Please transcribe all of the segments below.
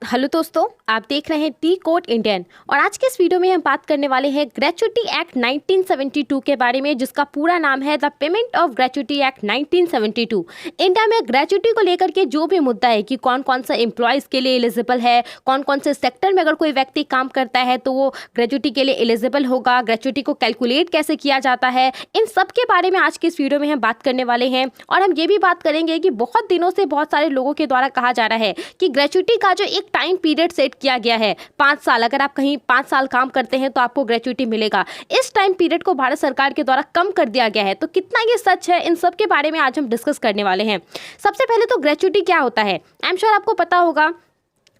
Hello दोस्तों, आप देख रहे हैं टी कोड इंडियन और आज के इस वीडियो में हम बात करने वाले हैं ग्रेच्युटी एक्ट 1972 के बारे में, जिसका पूरा नाम है the payment of gratuity act 1972। India में ग्रेच्युटी को लेकर के जो भी मुद्दा है कि कौन कौन सा एम्प्लॉयज़ के लिए एलिजिबल है, कौन कौन से सेक्टर में अगर कोई व्यक्ति काम करता है तो वो ग्रेच्युटी के लिए एलिजिबल होगा, ग्रेच्युटी को कैलकुलेट कैसे किया जाता है, इन सब के बारे में आज के इस वीडियो में हम बात करने वाले हैं। और हम ये भी बात करेंगे कि बहुत दिनों से बहुत सारे लोगों के द्वारा कहा जा रहा है कि ग्रेच्युटी का जो एक टाइम पीरियड सेट किया गया है 5 साल, अगर आप कहीं 5 साल काम करते हैं तो आपको ग्रेच्युटी मिलेगा, इस टाइम पीरियड को भारत सरकार के द्वारा कम कर दिया गया है। तो कितना ये सच है, इन सब के बारे में आज हम डिस्कस करने वाले हैं। सबसे पहले तो ग्रेच्युटी क्या होता है, आई एम श्योर आपको पता होगा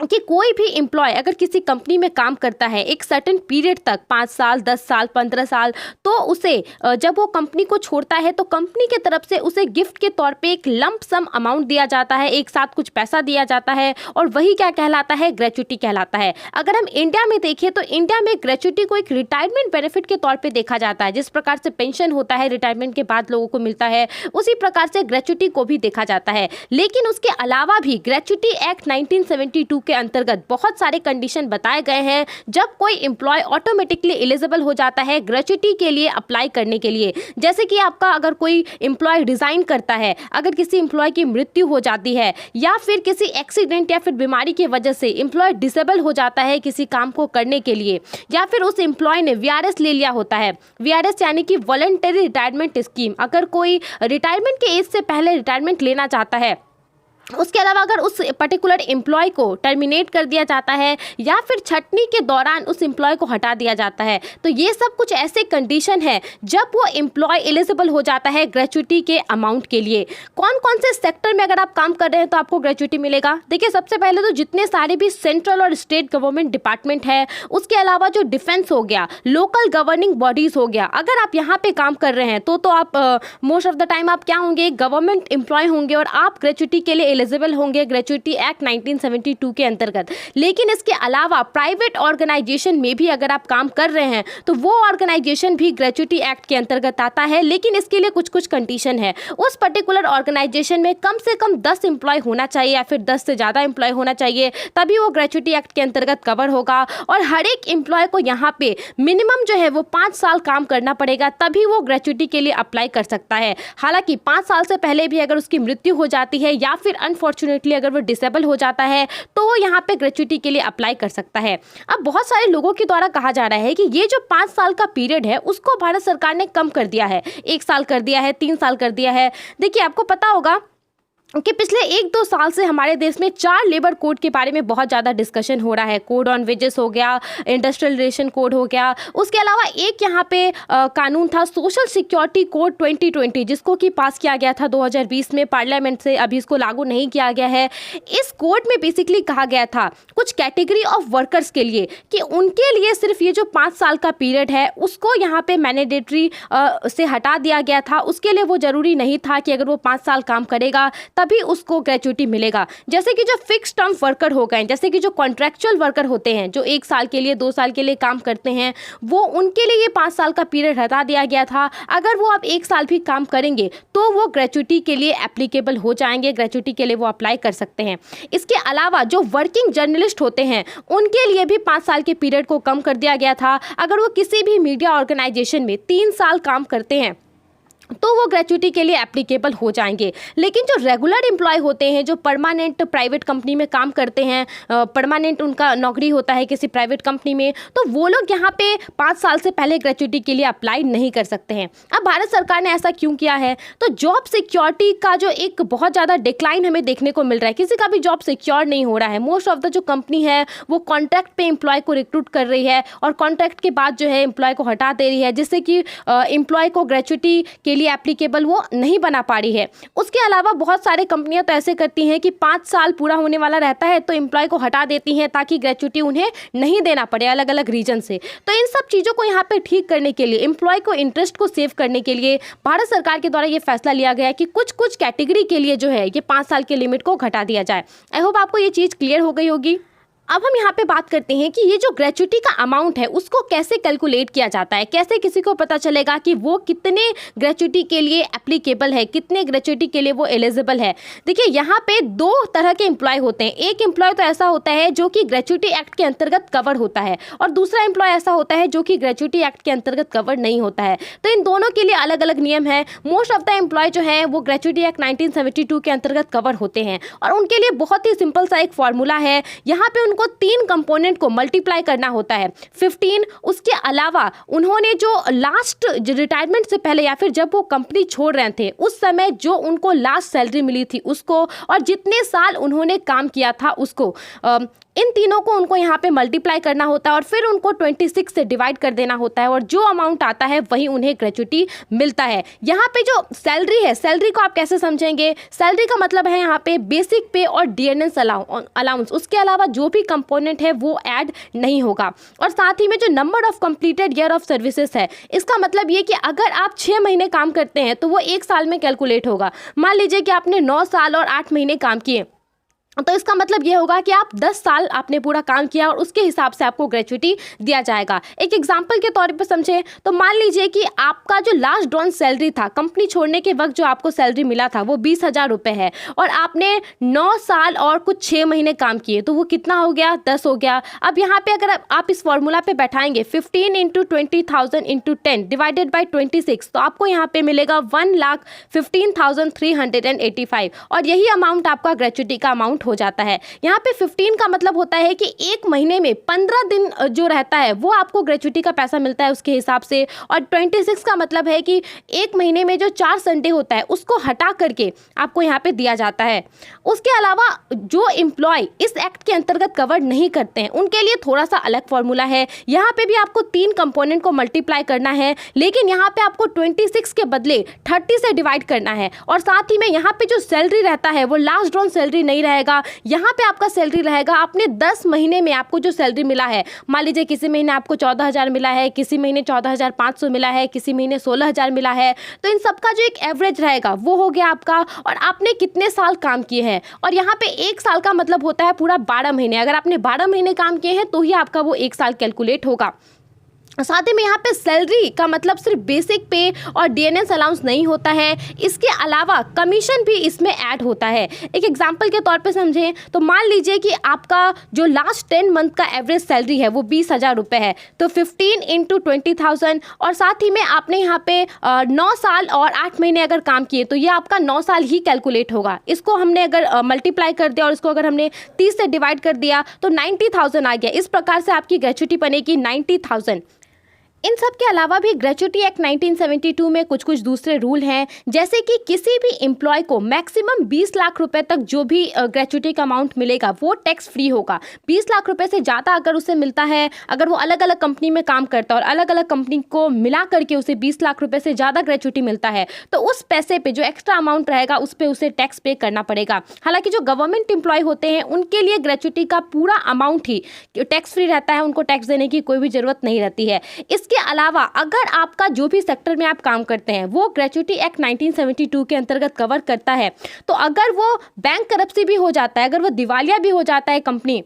कि कोई भी एम्प्लॉय अगर किसी कंपनी में काम करता है एक सर्टेन पीरियड तक, 5 साल, 10 साल, 15 साल, तो उसे जब वो कंपनी को छोड़ता है तो कंपनी की तरफ से उसे गिफ्ट के तौर पे एक लंप सम अमाउंट दिया जाता है, एक साथ कुछ पैसा दिया जाता है और वही क्या कहलाता है, ग्रेच्युटी कहलाता है। अगर हम इंडिया में देखें तो इंडिया में ग्रेच्युटी को एक रिटायरमेंट बेनिफिट के तौर पर देखा जाता है। जिस प्रकार से पेंशन होता है रिटायरमेंट के बाद लोगों को मिलता है, उसी प्रकार से ग्रेच्युटी को भी देखा जाता है। लेकिन उसके अलावा भी ग्रेच्युटी एक्ट 1972 के अंतर्गत बहुत सारे कंडीशन बताए गए हैं जब कोई एम्प्लॉय ऑटोमेटिकली एलिजिबल हो जाता है ग्रेच्युटी के लिए अप्लाई करने के लिए। जैसे कि आपका अगर कोई एम्प्लॉय रिजाइन करता है, अगर किसी एम्प्लॉय की मृत्यु हो जाती है या फिर किसी एक्सीडेंट या फिर बीमारी की वजह से एम्प्लॉय डिसेबल हो जाता है किसी काम को करने के लिए, या फिर उस एम्प्लॉय ने वीआरएस ले लिया होता है, वीआरएस यानी कि वॉलंटरी रिटायरमेंट स्कीम, अगर कोई रिटायरमेंट के एज से पहले रिटायरमेंट लेना चाहता है, उसके अलावा अगर उस पर्टिकुलर एम्प्लॉय को टर्मिनेट कर दिया जाता है या फिर छटनी के दौरान उस एम्प्लॉय को हटा दिया जाता है, तो ये सब कुछ ऐसे कंडीशन है जब वो एम्प्लॉय एलिजिबल हो जाता है ग्रेच्युटी के अमाउंट के लिए। कौन कौन से सेक्टर में अगर आप काम कर रहे हैं तो आपको ग्रेच्युटी मिलेगा। देखिए, सबसे पहले तो जितने सारे भी सेंट्रल और स्टेट गवर्नमेंट डिपार्टमेंट है, उसके अलावा जो डिफेंस हो गया, लोकल गवर्निंग बॉडीज हो गया, अगर आप यहाँ पे काम कर रहे हैं तो आप मोस्ट ऑफ द टाइम आप क्या होंगे, गवर्नमेंट एम्प्लॉय होंगे और आप ग्रेच्युटी के लिए एलिजिबल होंगे ग्रेच्युटी एक्ट 1972 के अंतर्गत। लेकिन इसके अलावा प्राइवेट ऑर्गेनाइजेशन में भी अगर आप काम कर रहे हैं तो वो ऑर्गेनाइजेशन भी ग्रेच्युटी एक्ट के अंतर्गत आता है, लेकिन इसके लिए कुछ कुछ कंडीशन है। उस पर्टिकुलर ऑर्गेनाइजेशन में कम से कम 10 एम्प्लॉय होना चाहिए या फिर 10 से ज़्यादा एम्प्लॉय होना चाहिए, तभी वो ग्रेच्युटी एक्ट के अंतर्गत कवर होगा। और हर एक एम्प्लॉय को यहाँ पे मिनिमम जो है वो 5 साल काम करना पड़ेगा, तभी वो ग्रेच्युटी के लिए अप्लाई कर सकता है। हालांकि 5 साल से पहले भी अगर उसकी मृत्यु हो जाती है या फिर अनफॉर्चुनेटली अगर वो डिसेबल हो जाता है तो वो यहाँ पे ग्रेच्युटी के लिए अप्लाई कर सकता है। अब बहुत सारे लोगों के द्वारा कहा जा रहा है कि ये जो 5 साल का पीरियड है उसको भारत सरकार ने कम कर दिया है, 1 साल कर दिया है, 3 साल कर दिया है। देखिए, आपको पता होगा कि पिछले 1-2 साल से हमारे देश में 4 लेबर कोड के बारे में बहुत ज़्यादा डिस्कशन हो रहा है। कोड ऑन वेजेस हो गया, इंडस्ट्रियल रिलेशन कोड हो गया, उसके अलावा एक यहाँ पे कानून था सोशल सिक्योरिटी कोड 2020, जिसको कि पास किया गया था 2020 में पार्लियामेंट से, अभी इसको लागू नहीं किया गया है। इस कोड में बेसिकली कहा गया था कुछ कैटेगरी ऑफ वर्कर्स के लिए कि उनके लिए सिर्फ ये जो 5 साल का पीरियड है उसको यहाँ पे मैंडेटरी से हटा दिया गया था। उसके लिए वो ज़रूरी नहीं था कि अगर वो 5 साल काम करेगा तभी उसको ग्रेच्युटी मिलेगा। जैसे कि जो फिक्स टर्म वर्कर हो गए, जैसे कि जो कॉन्ट्रैक्चुअल वर्कर होते हैं जो 1 साल के लिए, 2 साल के लिए काम करते हैं, वो उनके लिए ये 5 साल का पीरियड हटा दिया गया था। अगर वो अब 1 साल भी काम करेंगे तो वो ग्रेच्युटी के लिए एप्लीकेबल हो जाएंगे, ग्रेच्युटी के लिए वो अप्लाई कर सकते हैं। इसके अलावा जो वर्किंग जर्नलिस्ट होते हैं उनके लिए भी 5 साल के पीरियड को कम कर दिया गया था। अगर वो किसी भी मीडिया ऑर्गेनाइजेशन में 3 साल काम करते हैं तो वो ग्रेच्युटी के लिए एप्लीकेबल हो जाएंगे। लेकिन जो रेगुलर एम्प्लॉय होते हैं, जो परमानेंट प्राइवेट कंपनी में काम करते हैं, परमानेंट उनका नौकरी होता है किसी प्राइवेट कंपनी में, तो वो लोग यहाँ पे 5 साल से पहले ग्रेच्युटी के लिए अप्लाई नहीं कर सकते हैं। अब भारत सरकार ने ऐसा क्यों किया है, तो जॉब सिक्योरिटी का जो एक बहुत ज़्यादा डिक्लाइन हमें देखने को मिल रहा है, किसी का भी जॉब सिक्योर नहीं हो रहा है। मोस्ट ऑफ द जो कंपनी है वो कॉन्ट्रैक्ट पे एम्प्लॉय को रिक्रूट कर रही है और कॉन्ट्रैक्ट के बाद जो है एम्प्लॉय को हटा दे रही है, जिससे कि एम्प्लॉय को ग्रेच्युटी के लिए एप्लीकेबल वो नहीं बना पा रही है। उसके अलावा बहुत सारे कंपनियां तो ऐसे करती हैं कि 5 साल पूरा होने वाला रहता है तो एम्प्लॉय को हटा देती हैं ताकि ग्रेच्युटी उन्हें नहीं देना पड़े अलग अलग रीजन से। तो इन सब चीज़ों को यहाँ पे ठीक करने के लिए, एम्प्लॉय को इंटरेस्ट को सेव करने के लिए भारत सरकार के द्वारा ये फैसला लिया गया है कि कुछ कुछ कैटेगरी के लिए जो है ये 5 साल के लिमिट को घटा दिया जाए। आई होप आपको ये चीज़ क्लियर हो गई होगी। अब हम यहाँ पे बात करते हैं कि ये जो ग्रेच्युटी का अमाउंट है उसको कैसे कैलकुलेट किया जाता है, कैसे किसी को पता चलेगा कि वो कितने ग्रेच्युटी के लिए एप्लीकेबल है, कितने ग्रेच्युटी के लिए वो एलिजिबल है। देखिए यहाँ पे दो तरह के एम्प्लॉय होते हैं। एक एम्प्लॉय तो ऐसा होता है जो कि ग्रेच्युटी एक्ट के अंतर्गत कवर होता है और दूसरा एम्प्लॉय ऐसा होता है जो कि ग्रेच्युटी एक्ट के अंतर्गत कवर नहीं होता है। तो इन दोनों के लिए अलग अलग नियम है। मोस्ट ऑफ द एम्प्लॉय जो है वो ग्रेच्युटी एक्ट 1972 के अंतर्गत कवर होते हैं और उनके लिए बहुत ही सिंपल सा एक फॉर्मूला है। यहाँ पे उनको 3 कंपोनेंट को मल्टीप्लाई करना होता है 15। उसके अलावा उन्होंने जो लास्ट रिटायरमेंट से पहले या फिर जब वो कंपनी छोड़ रहे थे उस समय जो उनको लास्ट सैलरी मिली थी उसको और जितने साल उन्होंने काम किया था उसको, इन तीनों को उनको यहाँ पे मल्टीप्लाई करना होता है और फिर उनको 26 से डिवाइड कर देना होता है और जो अमाउंट आता है वही उन्हें ग्रेच्युटी मिलता है। यहाँ पे जो सैलरी है, सैलरी को आप कैसे समझेंगे? सैलरी का मतलब है यहाँ पे बेसिक पे और डीएनएस अलाउंस, उसके अलावा जो भी कंपोनेंट है वो ऐड नहीं होगा। और साथ ही में जो number of completed year of services है, इसका मतलब ये कि अगर आप 6 महीने काम करते हैं तो वो 1 साल में कैलकुलेट होगा। मान लीजिए कि आपने 9 साल और 8 महीने काम किए तो इसका मतलब ये होगा कि आप 10 साल आपने पूरा काम किया और उसके हिसाब से आपको ग्रेच्युटी दिया जाएगा। एक एग्जांपल के तौर पे समझें तो मान लीजिए कि आपका जो लास्ट ड्रॉन सैलरी था, कंपनी छोड़ने के वक्त जो आपको सैलरी मिला था वो 20,000 रुपये है और आपने 9 साल और कुछ 6 महीने काम किए तो वो कितना हो गया? 10 हो गया। अब यहाँ पे अगर आप इस फॉर्मूला पे बैठाएंगे 15 × 20,000 × 10 डिवाइडेड बाई 26 तो आपको यहाँ पे मिलेगा 1,15,385 और यही अमाउंट आपका ग्रेच्युटी का अमाउंट हो जाता है। यहाँ पे 15 का मतलब होता है कि एक महीने में 15 दिन जो रहता है वो आपको ग्रेच्युटी का पैसा मिलता है उसके हिसाब से, और 26 का मतलब है कि एक महीने में जो 4 संडे होता है उसको हटा करके आपको यहाँ पे दिया जाता है। उसके अलावा जो एम्प्लॉय इस एक्ट के अंतर्गत कवर नहीं करते हैं उनके लिए थोड़ा सा अलग फॉर्मूला है। यहाँ पे भी आपको 3 कंपोनेंट को मल्टीप्लाई करना है, लेकिन यहाँ पे आपको 26 के बदले 30 से डिवाइड करना है और साथ ही में यहाँ पे जो सैलरी रहता है वो लास्ट ड्रॉन सैलरी नहीं रहेगा। यहाँ पे आपका सैलरी रहेगा आपने 10 महीने में आपको जो सैलरी मिला है, मान लीजिए किसी महीने आपको 14,000 मिला है, किसी महीने 14,500 मिला है, किसी महीने 16,000 मिला है, तो इन सबका जो एक एवरेज रहेगा वो हो गया आपका और आपने कितने साल काम किए हैं। और यहाँ पे 1 साल का मतलब होता है पूरा 12 महीने। अगर आपने 12 महीने काम किए हैं तो ही आपका वो 1 साल कैलकुलेट होगा। साथ ही में यहाँ पे सैलरी का मतलब सिर्फ बेसिक पे और डीएनएस अलाउंस नहीं होता है, इसके अलावा कमीशन भी इसमें ऐड होता है। एक एग्जांपल के तौर पे समझें तो मान लीजिए कि आपका जो लास्ट 10 मंथ का एवरेज सैलरी है वो 20,000 रुपये है, तो 15 × 20,000 और साथ ही में आपने यहाँ पे 9 साल और 8 महीने अगर काम किए तो ये आपका 9 साल ही कैलकुलेट होगा। इसको हमने अगर मल्टीप्लाई कर दिया और इसको अगर हमने 30 से डिवाइड कर दिया तो 90,000 आ गया। इस प्रकार से आपकी ग्रेच्युटी बनेगी 90,000। इन सब के अलावा भी ग्रेच्युटी एक्ट 1972 में कुछ कुछ दूसरे रूल हैं, जैसे कि किसी भी एम्प्लॉय को मैक्सिमम 20 लाख रुपए तक जो भी ग्रेच्युटी का अमाउंट मिलेगा वो टैक्स फ्री होगा। 20 लाख रुपए से ज़्यादा अगर उसे मिलता है, अगर वो अलग अलग कंपनी में काम करता है और अलग अलग कंपनी को मिला करके उसे 20 लाख रुपए से ज़्यादा ग्रेच्युटी मिलता है तो उस पैसे पे जो एक्स्ट्रा अमाउंट रहेगा उस पर उसे टैक्स पे करना पड़ेगा। हालांकि जो गवर्नमेंट एम्प्लॉय होते हैं उनके लिए ग्रेच्युटी का पूरा अमाउंट ही टैक्स फ्री रहता है, उनको टैक्स देने की कोई भी ज़रूरत नहीं रहती है। इसके अलावा अगर आपका जो भी सेक्टर में आप काम करते हैं वो ग्रेच्युटी एक्ट 1972 के अंतर्गत कवर करता है, तो अगर वो बैंक करप्सी भी हो जाता है, अगर वो दिवालिया भी हो जाता है कंपनी,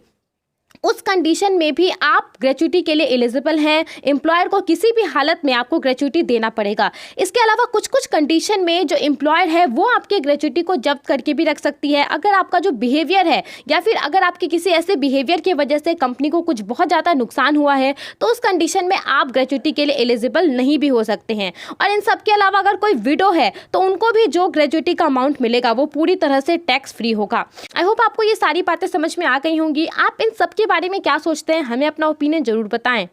उस कंडीशन में भी आप ग्रेच्युटी के लिए एलिजिबल हैं। एम्प्लॉयर को किसी भी हालत में आपको ग्रेच्युटी देना पड़ेगा। इसके अलावा कुछ कुछ कंडीशन में जो एम्प्लॉयर है वो आपके ग्रेच्युटी को जब्त करके भी रख सकती है। अगर आपका जो बिहेवियर है या फिर अगर आपके किसी ऐसे बिहेवियर की वजह से कंपनी को कुछ बहुत ज़्यादा नुकसान हुआ है तो उस कंडीशन में आप ग्रेच्युटी के लिए एलिजिबल नहीं भी हो सकते हैं। और इन सब के अलावा अगर कोई विडो है तो उनको भी जो ग्रेच्युटी का अमाउंट मिलेगा वो पूरी तरह से टैक्स फ्री होगा। आई होप आपको ये सारी बातें समझ में आ गई होंगी। आप इन सब के बारे में क्या सोचते हैं, हमें अपना ओपिनियन जरूर बताएं।